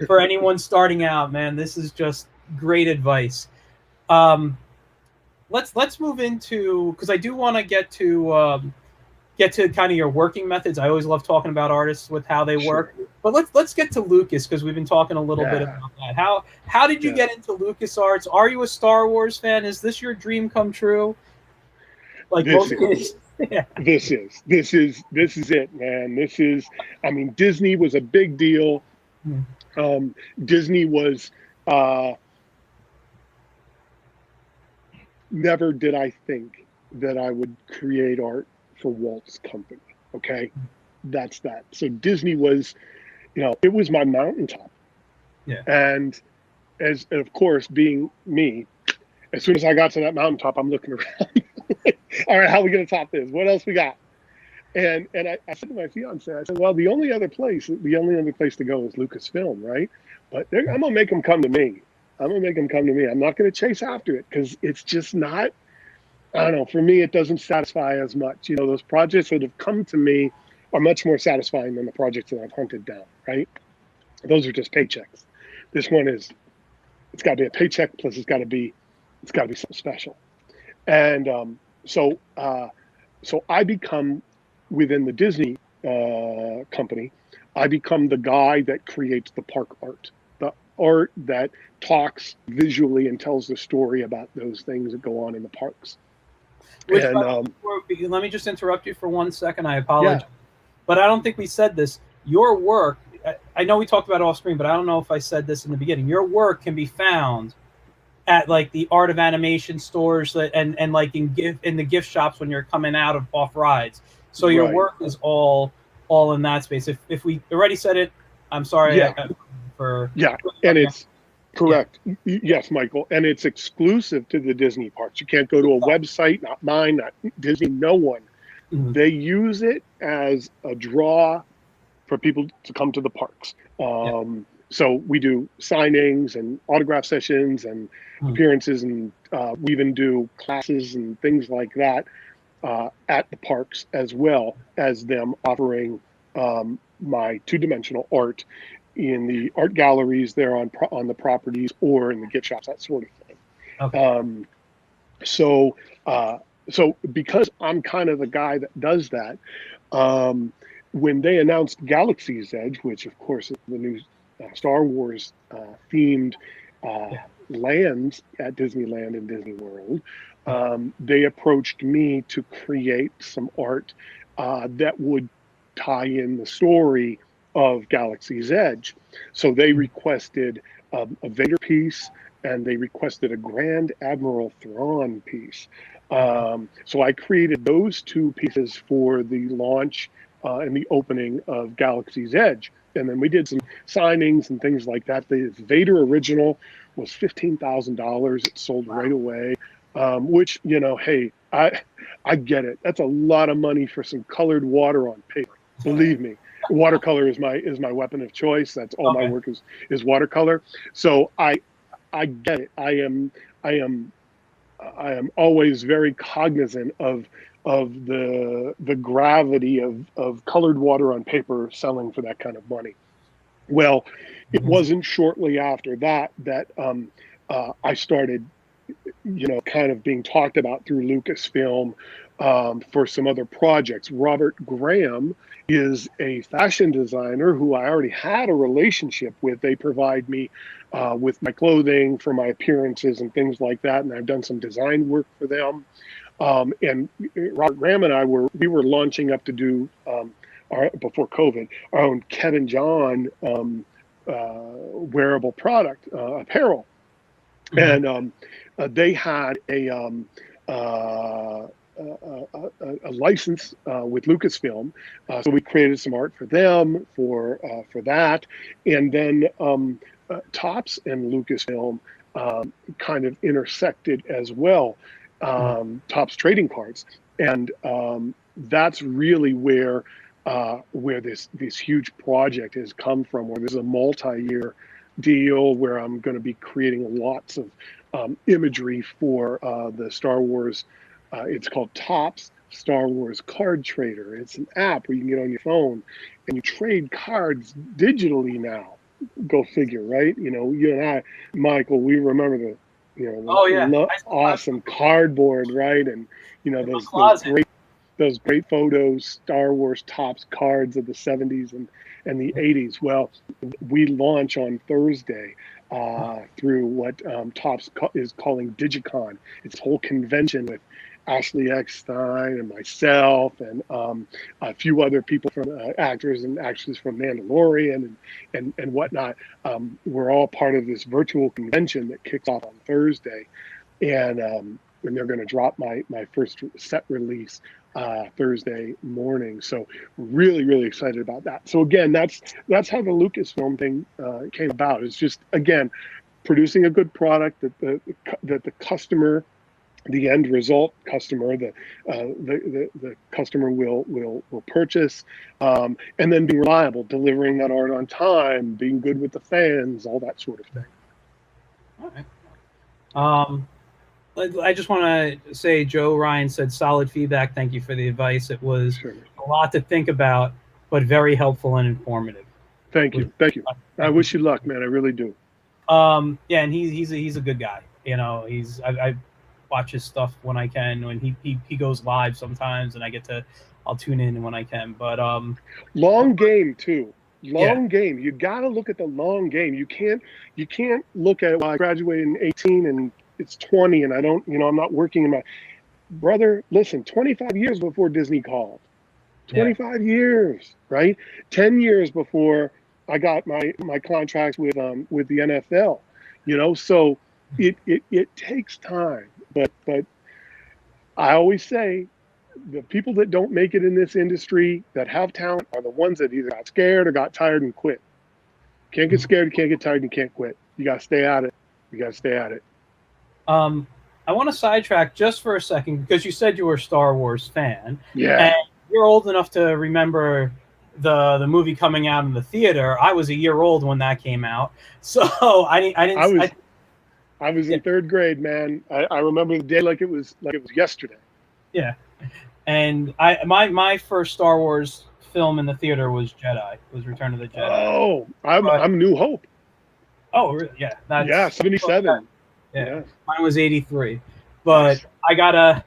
for anyone starting out, man. This is just great advice. Let's move into, because I do want to get to kind of your working methods. I always love talking about artists with how they work. But let's get to Lucas, because we've been talking a little bit about that. How did you get into LucasArts? Are you a Star Wars fan? Is this your dream come true? Like most kids. Yeah.
This is it, man. I mean, Disney was a big deal. Disney was never did I think that I would create art for Walt's company. Okay. That's that. So Disney was, it was my mountaintop.
Yeah.
And of course, being me, as soon as I got to that mountaintop, I'm looking around. All right, how are we going to top this? What else we got? And I said to my fiance, I said, well, the only other place to go is Lucasfilm, right? But I'm going to make them come to me. I'm not going to chase after it, because it's just not, I don't know, for me, it doesn't satisfy as much. Those projects that have come to me are much more satisfying than the projects that I've hunted down, right? Those are just paychecks. This one it's got to be a paycheck, plus it's got to be something special. And so I become, within the Disney company, I become the guy that creates the park art, the art that talks visually and tells the story about those things that go on in the parks.
Let me just interrupt you for 1 second. I apologize, but I don't think we said this. Your work, I know we talked about it off screen, but I don't know if I said this in the beginning. Your work can be found at like the Art of Animation stores and like in the gift shops when you're coming out of off rides. So your work is all in that space. If we already said it, I'm sorry.
And Correct. Yes, Michael. And it's exclusive to the Disney parks. You can't go to a website, not mine, not Disney, no one.
Mhm.
They use it as a draw for people to come to the parks.
Yeah.
So we do signings and autograph sessions and
Mhm.
appearances, and we even do classes and things like that at the parks, as well as them offering my two-dimensional art in the art galleries there on the properties or in the gift shops, that sort of thing.
Okay.
Um, so uh, so because I'm kind of the guy that does that, um, when they announced Galaxy's Edge, which of course is the new Star Wars themed uh,
Yeah.
lands at Disneyland and Disney World,
Yeah.
they approached me to create some art that would tie in the story of Galaxy's Edge. So they
Mhm.
requested a Vader piece, and they requested a Grand Admiral Thrawn piece.
Okay.
So I created those two pieces for the launch and the opening of Galaxy's Edge. And then we did some signings and things like that. The Vader original was $15,000. It sold right
Wow.
away, which, hey, I get it. That's a lot of money for some colored water on paper. Believe me, watercolor is my weapon of choice. That's all my
Okay.
work is watercolor. So I get it. I am always very cognizant of the gravity of colored water on paper selling for that kind of money. Well, it
Mhm.
wasn't shortly after that I started, kind of being talked about through Lucasfilm for some other projects. Robert Graham is a fashion designer who I already had a relationship with. They provide me with my clothing for my appearances and things like that, and I've done some design work for them. And Robert Graham and we were launching up to do before COVID our own Kevin John wearable product apparel,
Mhm.
and they had uh, a license with Lucasfilm, so we created some art for them for that, and then Topps and Lucasfilm kind of intersected as well.
Mhm.
Topps trading cards, and that's really where this huge project has come from. Where there's a multi-year deal where I'm going to be creating lots of imagery for the Star Wars. It's called Topps Star Wars Card Trader. It's an app where you can get on your phone and you trade cards digitally now. Go figure, right? You and I, Michael, we remember
Oh yeah.
the
I
awesome cardboard, right? And
in my
those
closet.
great photos, Star Wars Topps cards of the 70s and the 80s. Well, we launch on Thursday through what Topps is calling Digicon. It's a whole convention with Ashley Eckstein and myself and a few other people from actors and actresses from Mandalorian and whatnot. We're all part of this virtual convention that kicks off on Thursday, and they're going to drop my first set release Thursday morning. So really, really excited about that. So again, that's how the Lucasfilm thing came about. It's just, again, producing a good product that the customer, the end result customer, the customer will purchase, and then being reliable, delivering that art on time, being good with the fans, all that sort of thing.
All right. Um, I just want to say, Joe Ryan said solid feedback. Thank you for the advice. It was
Sure.
a lot to think about, but very helpful and informative.
Thank
Was
you. Thank you. I
Thank you
wish
for
you luck, man. I really do.
yeah, and he's a good guy. I watch his stuff when I can. When he goes live sometimes, and I'll tune in when I can. But
Long game too.
yeah,
Long game. You got to look at the long game. You can't look at, well, I graduated in 18 and it's 20 and I don't, I'm not working in my brother. Listen, 25 years before Disney called.
yeah,
25 years, right? 10 years before I got my contracts with the NFL. So it takes time, but I always say the people that don't make it in this industry that have talent are the ones that either got scared or got tired and quit. Can't get scared, can't get tired, you can't quit. You got to stay at it. You got to stay at it.
I want to sidetrack just for a second because you said you were a Star Wars fan.
Yeah.
And you're old enough to remember the movie coming out in the theater. I was a year old when that came out, so I didn't.
I was in third grade, man. I remember the day like it was yesterday.
Yeah, and my first Star Wars film in the theater was Return of the Jedi.
Oh, I'm New Hope.
Oh, really? Yeah,
that's 77.
Yeah, mine was 83. But nice.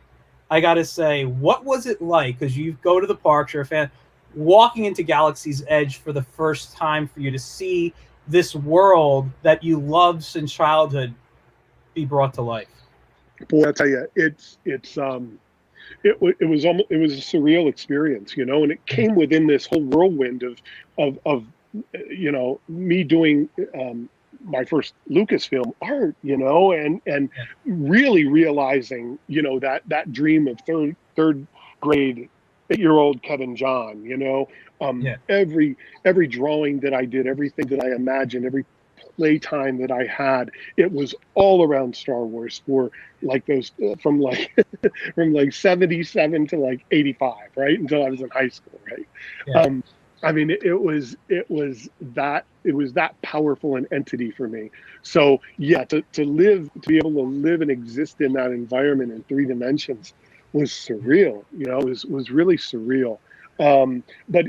I gotta say, what was it like? Because you go to the parks, you're a fan, walking into Galaxy's Edge for the first time, for you to see this world that you loved since childhood be brought to life.
Boy, I tell you, it was a surreal experience, and it came within this whole whirlwind of me doing my first Lucasfilm art, and really realizing, that dream of third grade 8-year-old Kevin John, every drawing that I did, everything that I imagined, every playtime that I had, it was all around Star Wars for like those from like 77 to like 85, right, until I was in high school, right? Yeah. I mean, it was that powerful an entity for me. So yeah, to be able to live and exist in that environment in 3 dimensions was surreal. It was really surreal. But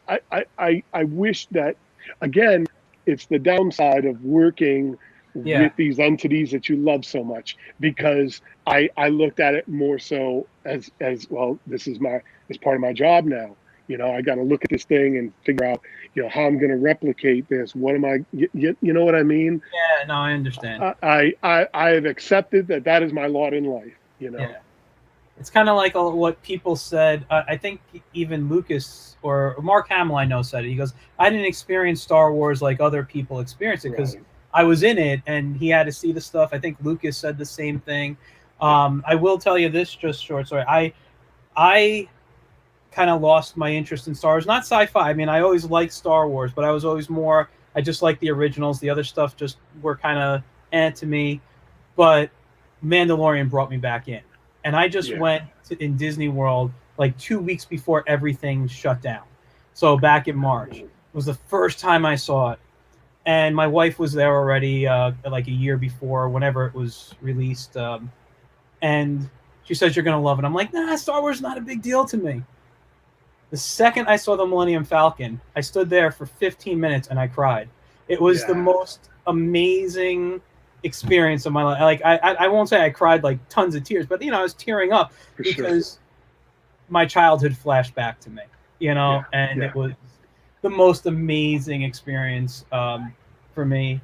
I wish that, again, it's the downside of working with these entities that you love so much, because I looked at it more so as well, this is part of my job now. I got to look at this thing and figure out, how I'm going to replicate this. What am I, you know what I mean?
Yeah, no, I understand.
I have accepted that is my lot in life,
Yeah. It's kind of like what people said. I think even Lucas or Mark Hamill, I know, said it. He goes, I didn't experience Star Wars like other people experience it because I was in it and he had to see the stuff. I think Lucas said the same thing. I will tell you this, just short story. I kind of lost my interest in Star Wars. Not sci-fi. I mean, I always liked Star Wars, but I was always more, I just liked the originals. The other stuff just were kind of to me. But Mandalorian brought me back in. And I just went in Disney World like 2 weeks before everything shut down. So back in March. It was the first time I saw it. And my wife was there already like a year before, whenever it was released. And she says, you're going to love it. I'm like, nah, Star Wars is not a big deal to me. The second I saw the Millennium Falcon, I stood there for 15 minutes and I cried. It was the most amazing experience of my life. Like I won't say I cried like tons of tears, but I was tearing up because my childhood flashed back to me, and it was the most amazing experience for me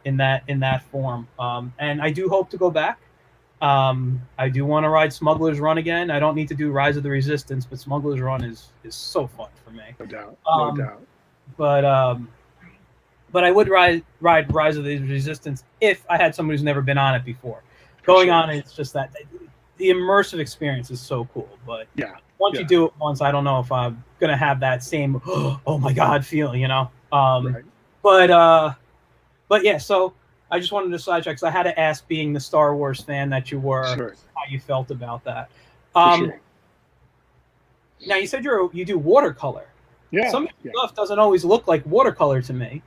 in that form. And I do hope to go back. I do want to ride Smuggler's Run again. I don't need to do Rise of the Resistance, but Smuggler's Run is so fun for me.
No doubt. No
doubt. But I would ride Rise of the Resistance if I had someone who's never been on it before. Going on it's just that the immersive experience is so cool. But once you do it once, I don't know if I'm gonna have that same oh my god feeling, But yeah, so I just wanted to sidetrack because I had to ask, being the Star Wars fan that you were, how you felt about that. Now you said you do watercolor.
Yeah.
Some stuff doesn't always look like watercolor to me,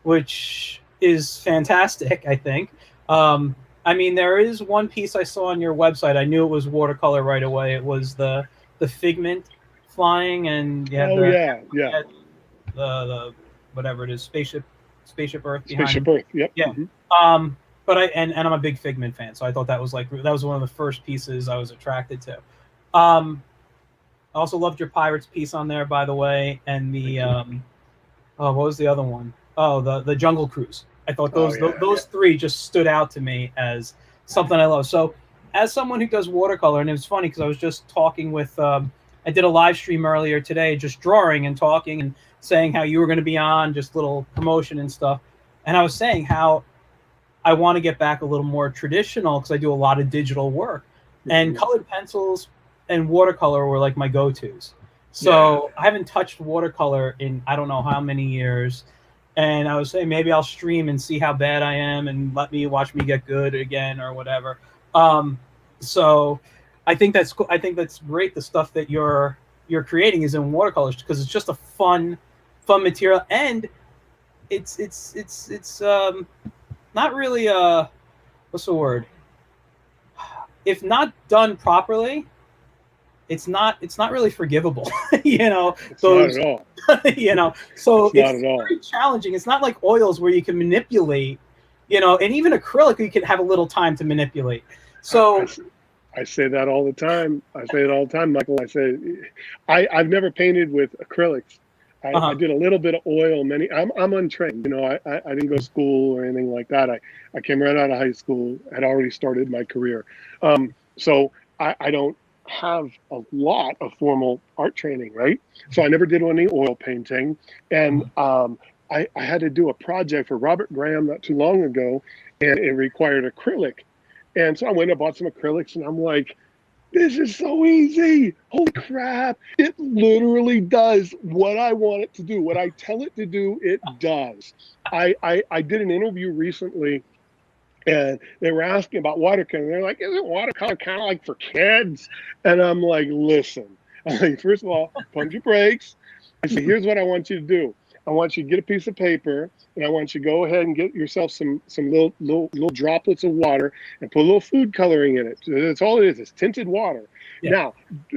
which is fantastic, I think. I mean, there is one piece I saw on your website. I knew it was watercolor right away. It was the figment flying, and the whatever it is, spaceship Earth behind.
Spaceship Earth, yep.
Yeah. Mm-hmm. But I'm a big figment fan, so I thought that was one of the first pieces I was attracted to. I also loved your Pirates piece on there, by the way, and the what was the other one? Oh, the Jungle Cruise. I thought those three just stood out to me as something I love. So, as someone who does watercolor, and it was funny because I was just talking with, I did a live stream earlier today, just drawing and talking and saying how you were going to be on, just little promotion and stuff. And I was saying how I want to get back a little more traditional because I do a lot of digital work, and colored pencils and watercolor were like my go-tos. So I haven't touched watercolor in I don't know how many years. and I was saying maybe I'll stream and see how bad I am, and let me watch me get good again or whatever. Um, so I think that's cool. I think that's great. The stuff that you're creating is in watercolors because it's just a fun material, and it's not really what's the word? If not done properly, it's not really forgivable. you know
It's not
those
at all.
so
It's not
it's
at all.
very challenging. It's not like oils where you can manipulate, and even acrylic you can have a little time to manipulate.
I, I
So
I say that all the time. I say it all the time, Michael. I say, I've never painted with acrylics. I
uh-huh.
did a little bit of oil. I'm untrained. I didn't go to school or anything like that. I came right out of high school, had already started my career. So I don't have a lot of formal art training, right? So I never did any oil painting. And I had to do a project for Robert Graham not too long ago, and it required acrylic. And so I went and bought some acrylics, and I'm like, this is so easy. Holy crap. It literally does what I want it to do. What I tell it to do, it does. I did an interview recently, and they were asking about watercolor. They're like, isn't watercolor kind of like for kids? And I'm like, listen, I'm like, first of all, pump your brakes. I said, here's what I want you to do. I want you to get a piece of paper, and I want you to go ahead and get yourself some little droplets of water and put a little food coloring in it. That's all it is. It's tinted water.
Yeah.
Now,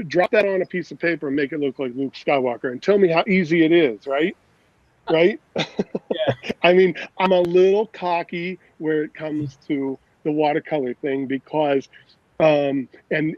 drop that on a piece of paper and make it look like Luke Skywalker, and tell me how easy it is, right? Right?
Yeah.
I mean, I'm a little cocky where it comes to the watercolor thing because, and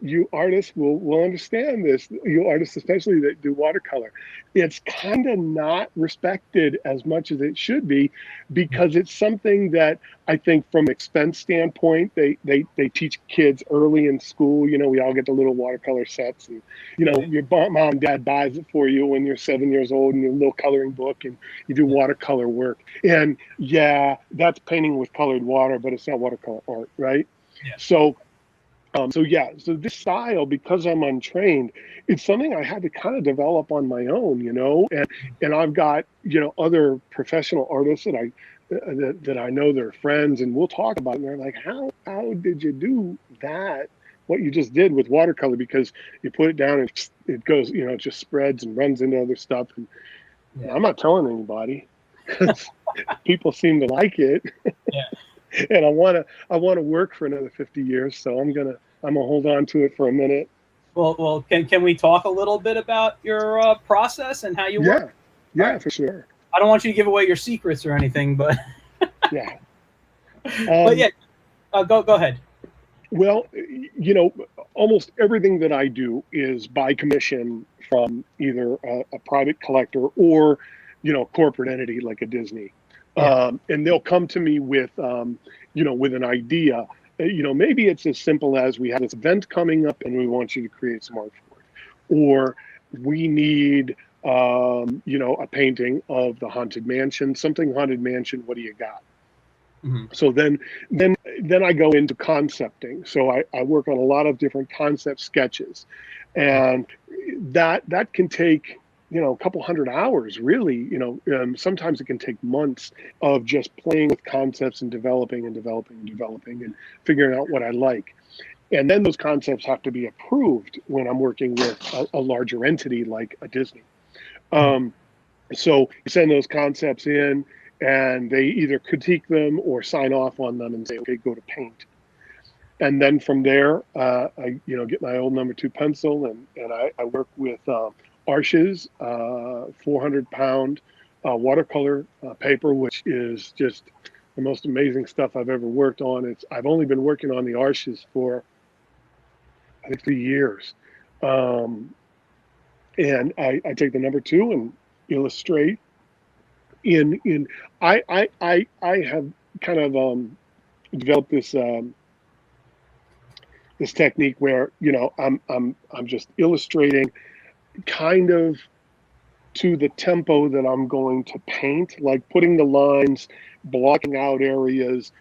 you artists will understand this. You artists, especially that do watercolor, it's kind of not respected as much as it should be because it's something that I think, from expense standpoint, they teach kids early in school. We all get the little watercolor sets, and your mom and dad buys it for you when you're 7 years old, and your little coloring book, and you do watercolor work. And yeah, that's painting with colored water, but it's not watercolor art, right?
Yeah.
So, so this style, because I'm untrained, it's something I had to kind of develop on my own, and I've got other professional artists that I know, they're friends, and we'll talk about it, and they're like, how did you do that? What you just did with watercolor, because you put it down and it goes, it just spreads and runs into other stuff, and
Yeah.
I'm not telling anybody because people seem to like it,
Yeah.
and I want to work for another 50 years, so I'm gonna hold on to it for a minute.
Well, can we talk a little bit about your process and how you work?
Yeah,
All
yeah,
right.
for sure.
I don't want you to give away your secrets or anything, but
Yeah.
but
Um,
yeah, go ahead.
well, almost everything that I do is by commission from either a private collector or corporate entity like a Disney,
Yeah.
and they'll come to me with an idea. Maybe it's as simple as, we have this event coming up and we want you to create some art for it, or we need a painting of the haunted mansion, something haunted mansion. What do you got?
Hmm.
So then I go into concepting. So I work on a lot of different concept sketches, and that can take a couple hundred hours, really. Sometimes it can take months of just playing with concepts and developing and developing and developing and figuring out what I like. And then those concepts have to be approved when I'm working with a larger entity like a Disney. Um, so you send those concepts in, and they either critique them or sign off on them and say, okay, go to paint. And then from there, I get my old number 2 pencil, and I work with Arches 400-pound watercolor paper, which is just the most amazing stuff I've ever worked on. I've only been working on the Arches for, I think, 3 years. Um, and I take the number 2 and illustrate in I have kind of developed this technique where I'm just illustrating kind of to the tempo that I'm going to paint, like putting the lines, blocking out areas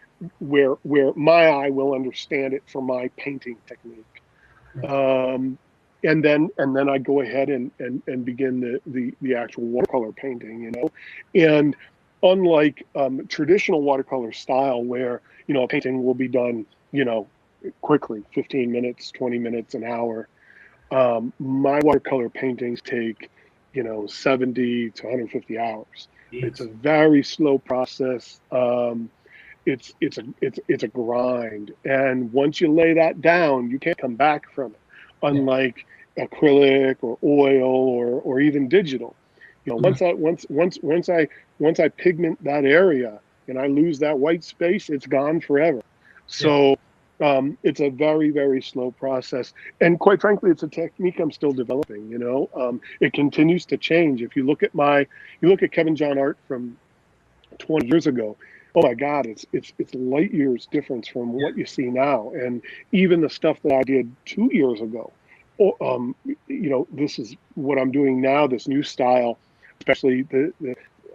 where my eye will understand it for my painting technique. um, and then I go ahead and begin the actual watercolor painting, and unlike traditional watercolor style where, a painting will be done, quickly, 15 minutes, 20 minutes, an hour. My watercolor paintings take, 70 to 150 hours. It's a
Jeez.
very slow process. It's a grind, and once you lay that down, you can't come back from it.
Yeah.
Unlike acrylic or oil or even digital,
Mhm.
once I pigment that area and I lose that white space, it's gone forever.
Yeah.
So it's a very, very slow process, and quite frankly, it's a technique I'm still developing. It continues to change. If you look at Kevin John art from 20 years ago, oh my God, it's light years difference from
Yeah.
what you see now. And even the stuff that I did 2 years ago, oh, this is what I'm doing now, this new style, especially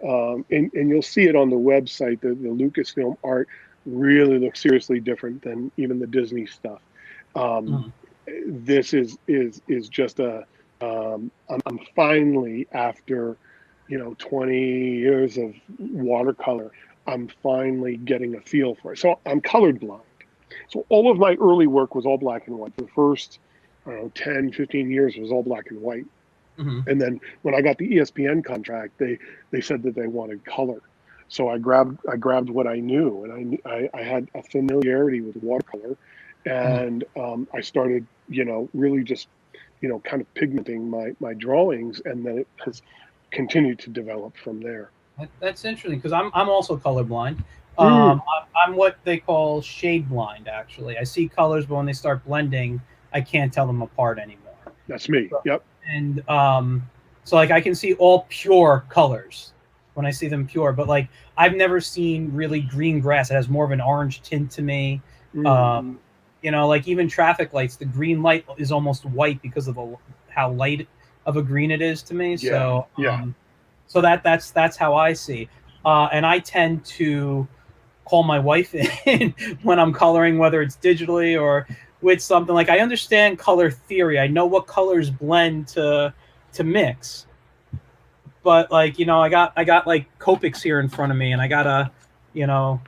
and you'll see it on the website, the Lucasfilm art really looks seriously different than even the Disney stuff. Um,
Mhm.
this is just I'm finally, after 20 years of watercolor, I'm finally getting a feel for it. So I'm colorblind. So all of my early work was all black and white. The first, I don't know, 10, 15 years was all black and white.
Mhm.
And then when I got the ESPN contract, they said that they wanted color. So I grabbed what I knew, and I had a familiarity with watercolor,
Mhm.
and I started, really just, kind of pigmenting my drawings, and then it has continued to develop from there.
That's interesting because I'm also colorblind.
Mm,
I'm what they call shade blind. Actually, I see colors, but when they start blending, I can't tell them apart anymore.
that's me.
So-
Yep.
And so like I can see all pure colors when I see them pure, but like I've never seen really green grass. It has more of an orange tint to me.
Mm,
Like even traffic lights, the green light is almost white because of how light of a green it is to me.
yeah.
So
Yeah.
so that's how I see. And I tend to call my wife in when I'm coloring, whether it's digitally or with something. Like I understand color theory. I know what colors blend to mix. But like, I got like Copics here in front of me and I got you know,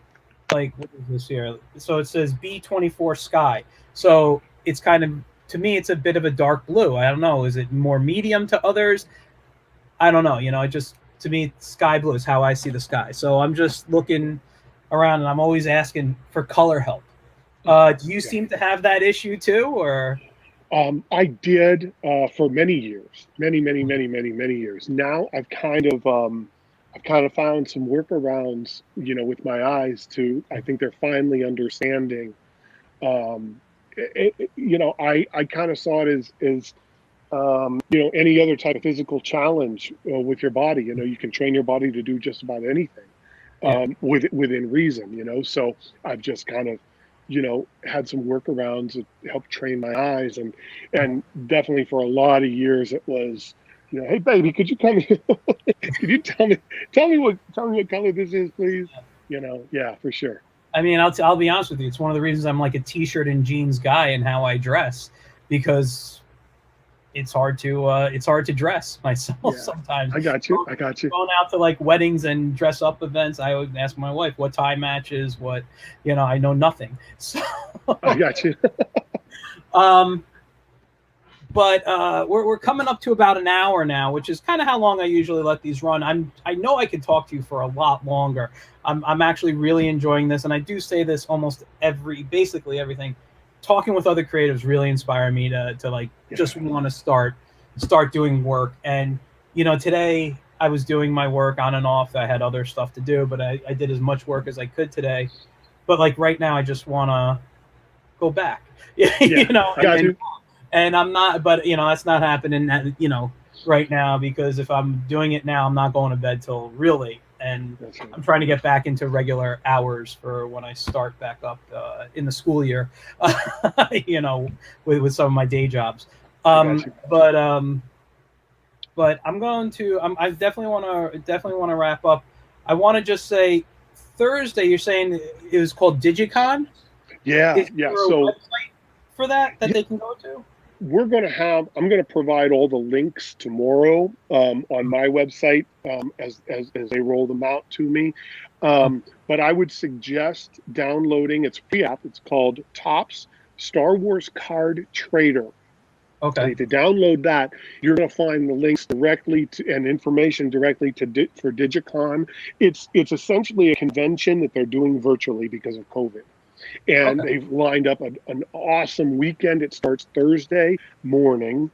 like what is this here? So it says B24 Sky. So it's kind of, to me it's a bit of a dark blue. I don't know. Is it more medium to others? I don't know. It just, to me, sky blue is how I see the sky. So I'm just looking around and I'm always asking for color help. Do you
Yeah.
seem to have that issue too, or?
I did for many years, many, many, many, many, many years. Now I've kind of found some workarounds, with my eyes to. I think they're finally understanding. Um, I kind of saw it as any other type of physical challenge with your body. You can train your body to do just about anything
Yeah.
within reason. So I've just kind of, had some workarounds that help train my eyes, and definitely for a lot of years it was, hey baby, could you come here? Could you tell me what color this is, please? Yeah, for sure.
I mean, I'll be honest with you. It's one of the reasons I'm like a t-shirt and jeans guy in how I dress, because it's hard to dress myself
Yeah,
sometimes.
I got you. I got you.
Going out to like weddings and dress up events, I would ask my wife what tie matches, what, I know nothing. So,
I got you.
um, but we're coming up to about an hour now, which is kind of how long I usually let these run. I know I could talk to you for a lot longer. I'm actually really enjoying this, and I do say this almost basically everything. Talking with other creatives really inspire me to like
Yeah.
just want to start doing work. And today I was doing my work on and off. I had other stuff to do, but I did as much work as I could today. But like right now, I just want to go back,
Yeah, I
and
got you.
I'm not, but that's not happening, right now, because if I'm doing it now, I'm not going to bed till real late, and
That's right.
I'm trying to get back into regular hours for when I start back up in the school year, with some of my day jobs.
I got you.
But I'm going to, I definitely want to wrap up. I want to just say, Thursday, you're saying it was called Digicon.
Yeah,
Is
yeah.
there a
So
website for that
yeah,
they can go to?
I'm going to provide all the links tomorrow on my website as they roll them out to me. But I would suggest downloading, it's a free app. It's called Topps Star Wars Card Trader.
Okay.
And if you download that, you're going to find the links directly to and information directly for Digicon. It's essentially a convention that they're doing virtually because of COVID. And
Okay.
they've lined up an awesome weekend. It starts Thursday morning.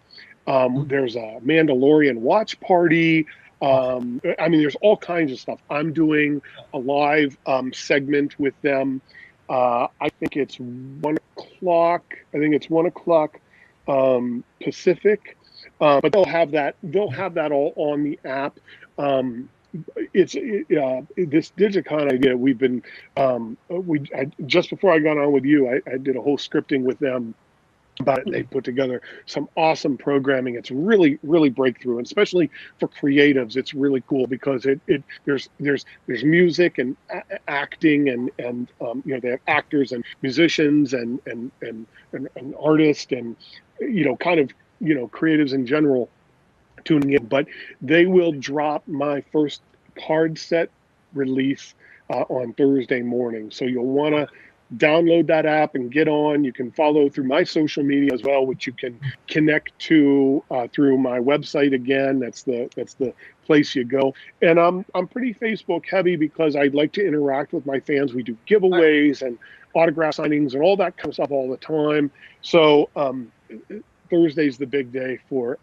There's a Mandalorian watch party. I mean, there's all kinds of stuff. I'm doing a live segment with them. I think it's 1 o'clock. I think it's 1 o'clock Pacific. But they'll have that. They'll have that all on the app. This Digicon idea. We've been just before I got on with you, I did a whole scripting with them about it. They put together some awesome programming. It's really, really breakthrough, and especially for creatives, it's really cool because there's music and acting and they have actors and musicians and artists and kind of creatives in general tuning in. But they will drop my first card set release on Thursday morning, so you'll want to download that app and get on. You can follow through my social media as well, which you can connect to through my website. Again, that's the place you go. And I'm pretty Facebook heavy because I like to interact with my fans. We do giveaways and autograph signings and all that kind of stuff all the time. So Thursday's the big day for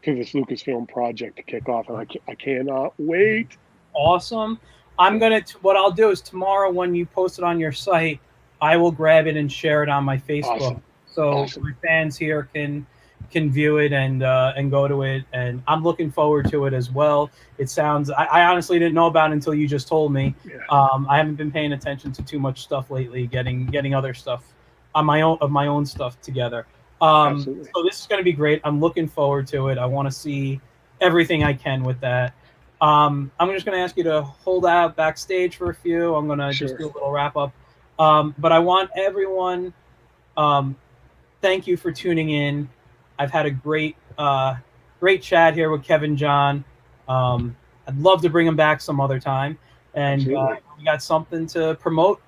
this Lucasfilm project to kick off, and I cannot wait.
Awesome. What I'll do is tomorrow when you post it on your site, I will grab it and share it on my Facebook.
Awesome.
So
Awesome.
my fans here can view it and go to it. And I'm looking forward to it as well. It sounds, I honestly didn't know about it until you just told me.
Yeah.
I haven't been paying attention to too much stuff lately, getting other stuff on my own stuff together. So this is going to be great. I'm looking forward to it. I want to see everything I can with that. I'm just going to ask you to hold out backstage for a few. I'm going to just do a little wrap up. But I want everyone, thank you for tuning in. I've had a great chat here with Kevin John. I'd love to bring him back some other time. And we got something to promote.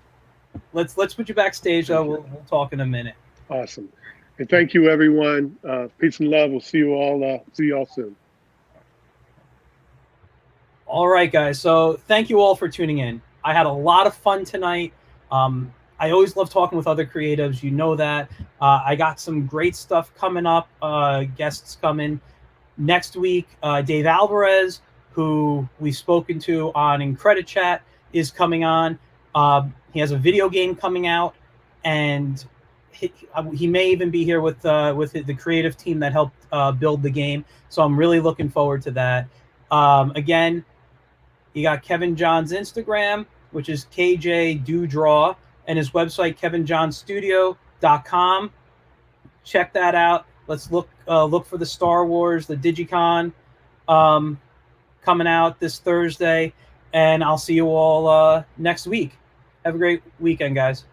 Let's put you backstage, though. We'll talk in a minute.
Awesome. And thank you, everyone. Peace and love. We'll see you all soon.
All right, guys. So thank you all for tuning in. I had a lot of fun tonight. I always love talking with other creatives. You know that. I got some great stuff coming up. Guests coming next week. Dave Alvarez, who we've spoken to on In Credit Chat, is coming on. He has a video game coming out, and he may even be here with the creative team that helped build the game. So I'm really looking forward to that. Again, you got Kevin John's Instagram, which is KJ Do Draw, and his website, kevinjohnstudio.com. Check that out. Let's look for the Star Wars, the Digicon coming out this Thursday, and I'll see you all next week. Have a great weekend, guys.